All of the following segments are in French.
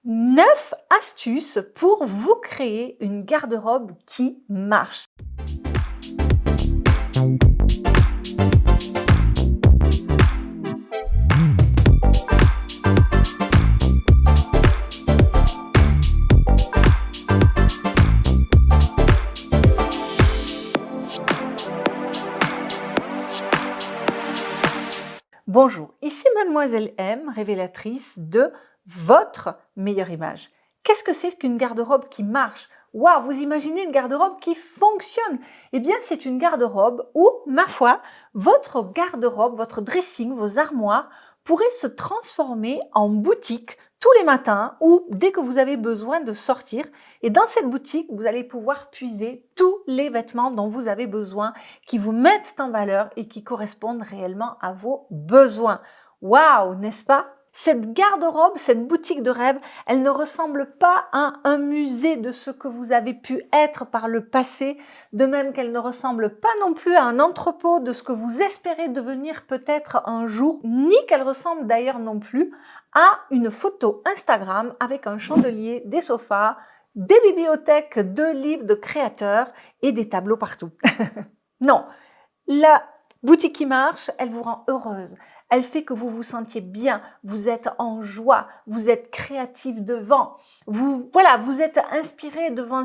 9 astuces pour vous créer une garde-robe qui marche. Bonjour, ici Mademoiselle M, révélatrice de votre meilleure image. Qu'est-ce que c'est qu'une garde-robe qui marche? Waouh, vous imaginez une garde-robe qui fonctionne? Eh bien, c'est une garde-robe où, ma foi, votre garde-robe, votre dressing, vos armoires pourraient se transformer en boutique tous les matins ou dès que vous avez besoin de sortir. Et dans cette boutique, vous allez pouvoir puiser tous les vêtements dont vous avez besoin, qui vous mettent en valeur et qui correspondent réellement à vos besoins. Waouh, n'est-ce pas? Cette garde-robe, cette boutique de rêve, elle ne ressemble pas à un musée de ce que vous avez pu être par le passé, de même qu'elle ne ressemble pas non plus à un entrepôt de ce que vous espérez devenir peut-être un jour, ni qu'elle ressemble d'ailleurs non plus à une photo Instagram avec un chandelier, des sofas, des bibliothèques de livres de créateurs et des tableaux partout. Non, la boutique qui marche, elle vous rend heureuse. Elle fait que vous vous sentiez bien, vous êtes en joie, vous êtes créatif devant, vous êtes inspiré dans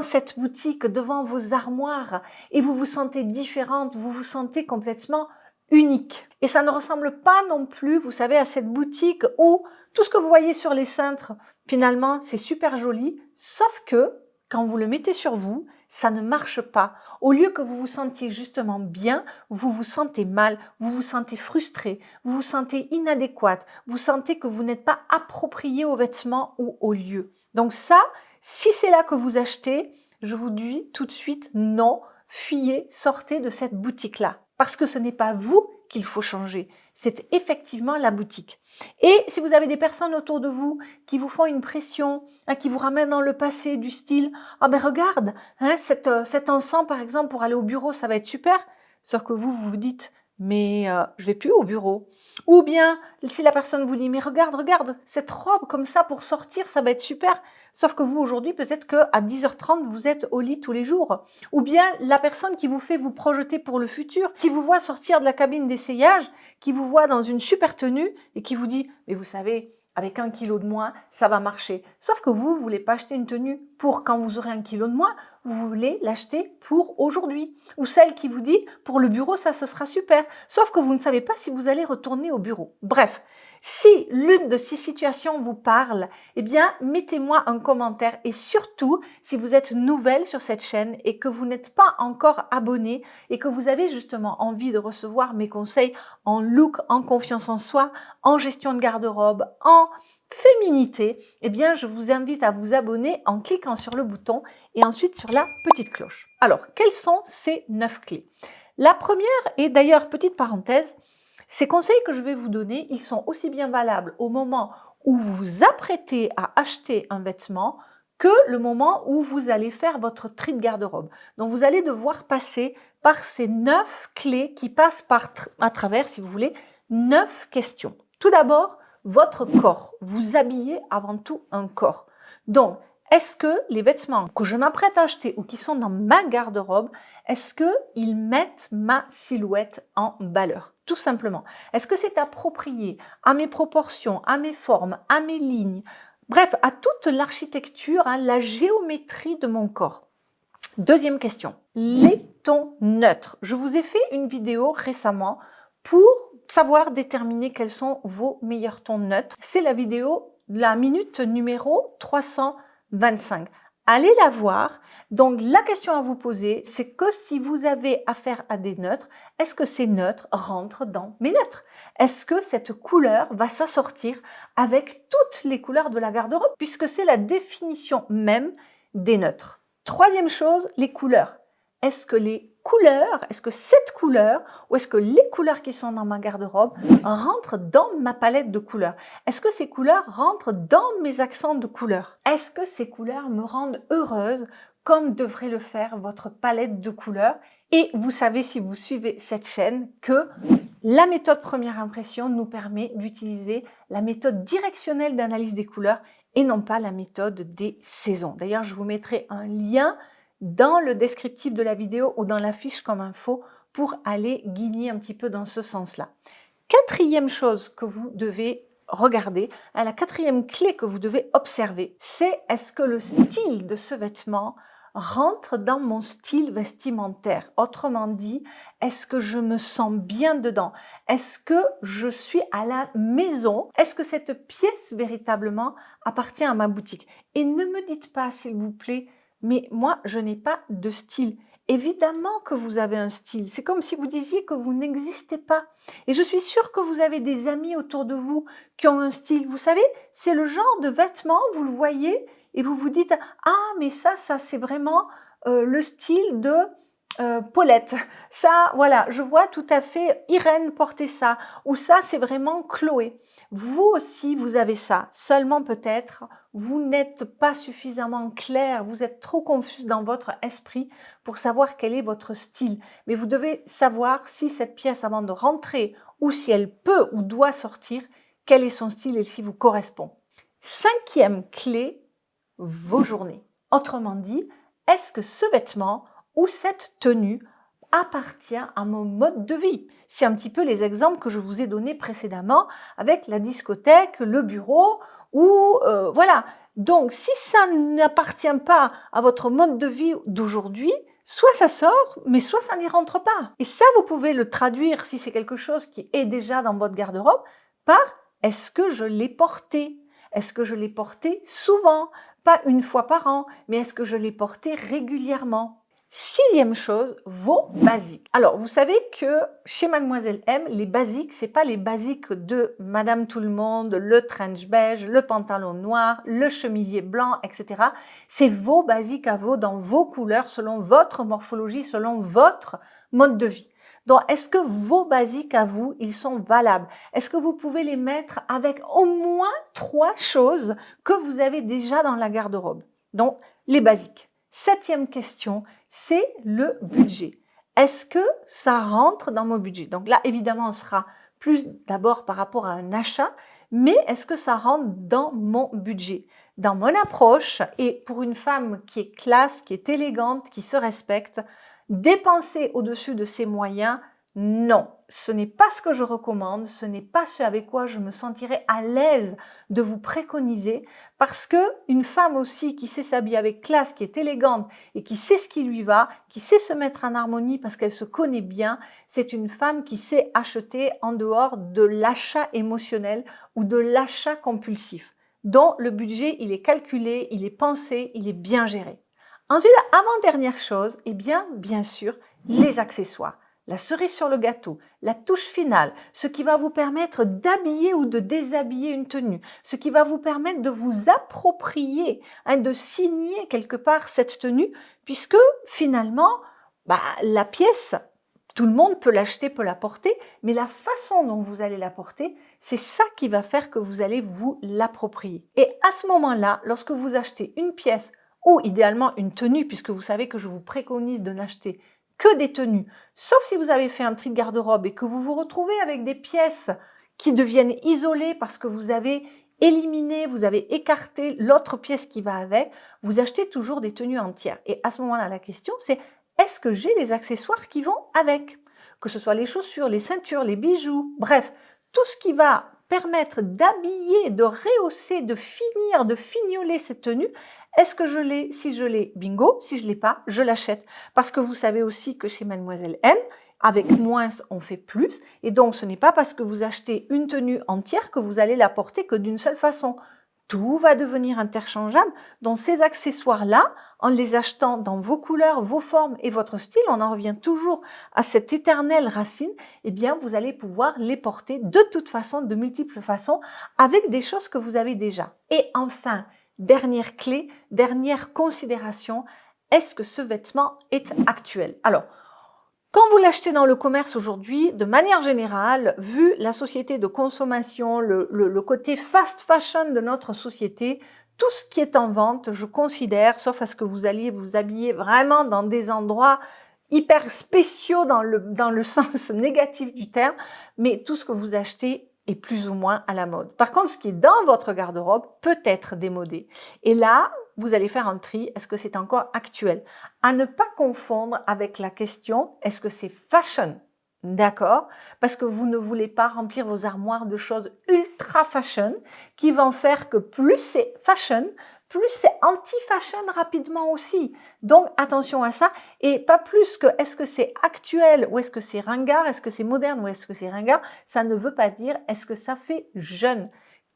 cette boutique, devant vos armoires et vous vous sentez différente, vous vous sentez complètement unique. Et ça ne ressemble pas non plus, vous savez, à cette boutique où tout ce que vous voyez sur les cintres, finalement, c'est super joli, sauf que quand vous le mettez sur vous, ça ne marche pas. Au lieu que vous vous sentiez justement bien, vous vous sentez mal, vous vous sentez frustré, vous vous sentez inadéquate, vous sentez que vous n'êtes pas approprié aux vêtements ou au lieu. Donc ça, si c'est là que vous achetez, je vous dis tout de suite non, fuyez, sortez de cette boutique-là. Parce que ce n'est pas vous qu'il faut changer, c'est effectivement la boutique. Et si vous avez des personnes autour de vous qui vous font une pression, qui vous ramènent dans le passé du style « Ah ben regarde, cet encens par exemple pour aller au bureau, ça va être super », sauf que vous vous dites « Mais je vais plus au bureau ». Ou bien si la personne vous dit « Mais regarde, cette robe comme ça pour sortir, ça va être super », sauf que vous aujourd'hui peut-être qu'à 10h30 vous êtes au lit tous les jours. Ou bien la personne qui vous fait vous projeter pour le futur, qui vous voit sortir de la cabine d'essayage, qui vous voit dans une super tenue et qui vous dit « Mais vous savez, avec 1 kilo de moins, ça va marcher ». Sauf que vous voulez pas acheter une tenue pour quand vous aurez 1 kilo de moins, vous voulez l'acheter pour aujourd'hui. Ou celle qui vous dit « Pour le bureau, ça, ce sera super ». Sauf que vous ne savez pas si vous allez retourner au bureau. Bref, si l'une de ces situations vous parle, eh bien, mettez-moi un commentaire et surtout, si vous êtes nouvelle sur cette chaîne et que vous n'êtes pas encore abonné et que vous avez justement envie de recevoir mes conseils en look, en confiance en soi, en gestion de garde-robe, en féminité, eh bien, je vous invite à vous abonner en cliquant sur le bouton et ensuite sur la petite cloche. Alors, quelles sont ces 9 clés? La première, et d'ailleurs, petite parenthèse, ces conseils que je vais vous donner, ils sont aussi bien valables au moment où vous vous apprêtez à acheter un vêtement que le moment où vous allez faire votre tri de garde-robe. Donc, vous allez devoir passer par ces 9 clés qui passent à travers, si vous voulez, 9 questions. Tout d'abord, votre corps. Vous habillez avant tout un corps. Donc, est-ce que les vêtements que je m'apprête à acheter ou qui sont dans ma garde-robe, est-ce qu'ils mettent ma silhouette en valeur? Tout simplement. Est-ce que c'est approprié à mes proportions, à mes formes, à mes lignes, bref, à toute l'architecture, la géométrie de mon corps? Deuxième question. Les tons neutres. Je vous ai fait une vidéo récemment pour savoir déterminer quels sont vos meilleurs tons neutres. C'est la vidéo, la minute numéro 325. Allez la voir. Donc, la question à vous poser, c'est que si vous avez affaire à des neutres, est-ce que ces neutres rentrent dans mes neutres? Est-ce que cette couleur va s'assortir avec toutes les couleurs de la garde-robe, puisque c'est la définition même des neutres? Troisième chose, les couleurs. Est-ce que cette couleur ou est-ce que les couleurs qui sont dans ma garde-robe rentrent dans ma palette de couleurs? Est-ce que ces couleurs rentrent dans mes accents de couleurs? Est-ce que ces couleurs me rendent heureuse comme devrait le faire votre palette de couleurs? Et vous savez, si vous suivez cette chaîne, que la méthode première impression nous permet d'utiliser la méthode directionnelle d'analyse des couleurs et non pas la méthode des saisons. D'ailleurs, je vous mettrai un lien dans le descriptif de la vidéo ou dans la fiche comme info pour aller guigner un petit peu dans ce sens-là. Quatrième chose que vous devez regarder, la quatrième clé que vous devez observer, c'est est-ce que le style de ce vêtement rentre dans mon style vestimentaire. Autrement dit, est-ce que je me sens bien dedans? Est-ce que je suis à la maison? Est-ce que cette pièce véritablement appartient à ma boutique? Et ne me dites pas, s'il vous plaît, mais moi, je n'ai pas de style. Évidemment que vous avez un style. C'est comme si vous disiez que vous n'existez pas. Et je suis sûre que vous avez des amis autour de vous qui ont un style. Vous savez, c'est le genre de vêtements, vous le voyez, et vous vous dites « Ah, mais ça c'est vraiment le style de Paulette. Ça, voilà, je vois tout à fait Irène porter ça. Ou ça, c'est vraiment Chloé. » Vous aussi, vous avez ça. Seulement peut-être, vous n'êtes pas suffisamment clair, vous êtes trop confus dans votre esprit pour savoir quel est votre style. Mais vous devez savoir si cette pièce, avant de rentrer, ou si elle peut ou doit sortir, quel est son style et s'il vous correspond. Cinquième clé, vos journées. Autrement dit, est-ce que ce vêtement ou cette tenue appartient à mon mode de vie? C'est un petit peu les exemples que je vous ai donnés précédemment avec la discothèque, le bureau ou voilà. Donc, si ça n'appartient pas à votre mode de vie d'aujourd'hui, soit ça sort, mais soit ça n'y rentre pas. Et ça, vous pouvez le traduire, si c'est quelque chose qui est déjà dans votre garde-robe, par « est-ce que je l'ai porté ?» Est-ce que je l'ai porté souvent? Pas une fois par an, mais est-ce que je l'ai porté régulièrement? Sixième chose, vos basiques. Alors, vous savez que chez Mademoiselle M, les basiques, c'est pas les basiques de Madame Tout-le-Monde, le trench beige, le pantalon noir, le chemisier blanc, etc. C'est vos basiques à vous, dans vos couleurs, selon votre morphologie, selon votre mode de vie. Donc, est-ce que vos basiques à vous, ils sont valables? Est-ce que vous pouvez les mettre avec au moins 3 choses que vous avez déjà dans la garde-robe? Donc, les basiques. Septième question, c'est le budget. Est-ce que ça rentre dans mon budget? Donc là, évidemment, on sera plus d'abord par rapport à un achat, mais est-ce que ça rentre dans mon budget? Dans mon approche, et pour une femme qui est classe, qui est élégante, qui se respecte, dépenser au-dessus de ses moyens, non, ce n'est pas ce que je recommande, ce n'est pas ce avec quoi je me sentirais à l'aise de vous préconiser, parce que une femme aussi qui sait s'habiller avec classe, qui est élégante et qui sait ce qui lui va, qui sait se mettre en harmonie parce qu'elle se connaît bien, c'est une femme qui sait acheter en dehors de l'achat émotionnel ou de l'achat compulsif, dont le budget, il est calculé, il est pensé, il est bien géré. Ensuite, avant-dernière chose, eh bien sûr, les accessoires. La cerise sur le gâteau, la touche finale, ce qui va vous permettre d'habiller ou de déshabiller une tenue, ce qui va vous permettre de vous approprier, de signer quelque part cette tenue, puisque finalement, la pièce, tout le monde peut l'acheter, peut la porter, mais la façon dont vous allez la porter, c'est ça qui va faire que vous allez vous l'approprier. Et à ce moment-là, lorsque vous achetez une pièce, ou idéalement une tenue, puisque vous savez que je vous préconise de n'acheter que des tenues, sauf si vous avez fait un tri de garde-robe et que vous vous retrouvez avec des pièces qui deviennent isolées parce que vous avez éliminé, vous avez écarté l'autre pièce qui va avec, vous achetez toujours des tenues entières. Et à ce moment-là, la question c'est, est-ce que j'ai les accessoires qui vont avec? Que ce soit les chaussures, les ceintures, les bijoux, bref, tout ce qui va permettre d'habiller, de rehausser, de finir, de fignoler cette tenue. Est-ce que je l'ai? Si je l'ai, bingo. Si je ne l'ai pas, je l'achète. Parce que vous savez aussi que chez Mademoiselle M, avec moins, on fait plus. Et donc, ce n'est pas parce que vous achetez une tenue entière que vous allez la porter que d'une seule façon. Tout va devenir interchangeable. Donc, ces accessoires-là, en les achetant dans vos couleurs, vos formes et votre style, on en revient toujours à cette éternelle racine, eh bien, vous allez pouvoir les porter de toute façon, de multiples façons, avec des choses que vous avez déjà. Et enfin, dernière clé, dernière considération, est-ce que ce vêtement est actuel? Alors, quand vous l'achetez dans le commerce aujourd'hui, de manière générale, vu la société de consommation, le côté fast fashion de notre société, tout ce qui est en vente, je considère, sauf à ce que vous alliez vous habiller vraiment dans des endroits hyper spéciaux dans le sens négatif du terme, mais tout ce que vous achetez est plus ou moins à la mode. Par contre, ce qui est dans votre garde-robe peut être démodé. Et là, vous allez faire un tri. Est-ce que c'est encore actuel? À ne pas confondre avec la question, est-ce que c'est fashion? D'accord? Parce que vous ne voulez pas remplir vos armoires de choses ultra fashion qui vont faire que plus c'est fashion, plus c'est anti-fashion rapidement aussi. Donc attention à ça et pas plus que est-ce que c'est actuel ou est-ce que c'est ringard, est-ce que c'est moderne ou est-ce que c'est ringard, ça ne veut pas dire est-ce que ça fait jeune.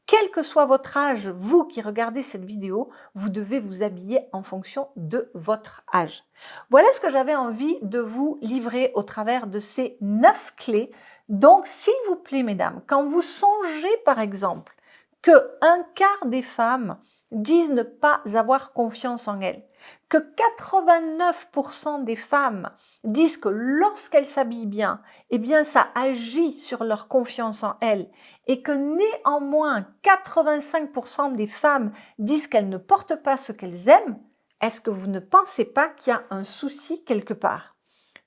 Quel que soit votre âge, vous qui regardez cette vidéo, vous devez vous habiller en fonction de votre âge. Voilà ce que j'avais envie de vous livrer au travers de ces 9 clés. Donc, s'il vous plaît, mesdames, quand vous songez, par exemple, que un quart des femmes disent ne pas avoir confiance en elles, que 89% des femmes disent que lorsqu'elles s'habillent bien, eh bien ça agit sur leur confiance en elles et que néanmoins 85% des femmes disent qu'elles ne portent pas ce qu'elles aiment, est-ce que vous ne pensez pas qu'il y a un souci quelque part?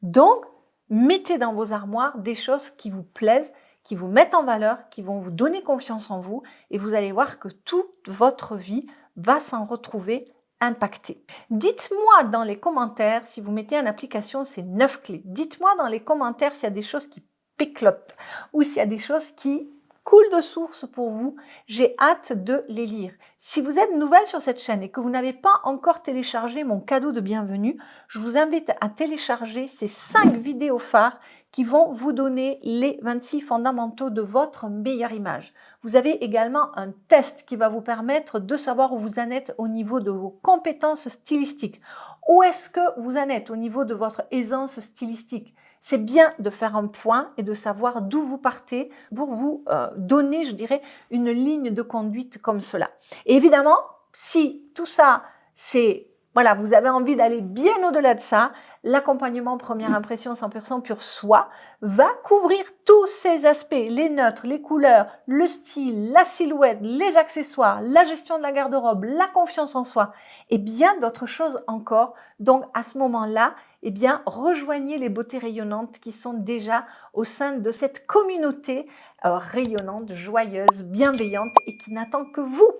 Donc, mettez dans vos armoires des choses qui vous plaisent, qui vous mettent en valeur, qui vont vous donner confiance en vous et vous allez voir que toute votre vie va s'en retrouver impactée. Dites-moi dans les commentaires, si vous mettez en application ces 9 clés, dites-moi dans les commentaires s'il y a des choses qui péclotent ou s'il y a des choses qui coulent de source pour vous. J'ai hâte de les lire. Si vous êtes nouvelle sur cette chaîne et que vous n'avez pas encore téléchargé mon cadeau de bienvenue, je vous invite à télécharger ces 5 vidéos phares qui vont vous donner les 26 fondamentaux de votre meilleure image. Vous avez également un test qui va vous permettre de savoir où vous en êtes au niveau de vos compétences stylistiques. Où est-ce que vous en êtes au niveau de votre aisance stylistique? C'est bien de faire un point et de savoir d'où vous partez pour vous donner, je dirais, une ligne de conduite comme cela. Et évidemment, si tout ça, c'est voilà, vous avez envie d'aller bien au-delà de ça, l'accompagnement première impression 100% pur soi va couvrir tous ces aspects, les neutres, les couleurs, le style, la silhouette, les accessoires, la gestion de la garde-robe, la confiance en soi et bien d'autres choses encore. Donc à ce moment-là, eh bien, rejoignez les beautés rayonnantes qui sont déjà au sein de cette communauté rayonnante, joyeuse, bienveillante et qui n'attend que vous.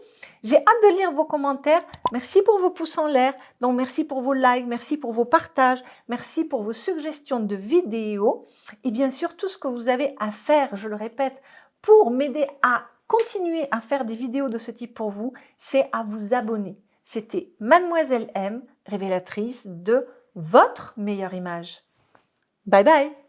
J'ai hâte de lire vos commentaires. Merci pour vos pouces en l'air. Donc, merci pour vos likes, merci pour vos partages, merci pour vos suggestions de vidéos et bien sûr, tout ce que vous avez à faire, je le répète, pour m'aider à continuer à faire des vidéos de ce type pour vous, c'est à vous abonner. C'était Mademoiselle M, révélatrice de votre meilleure image. Bye bye!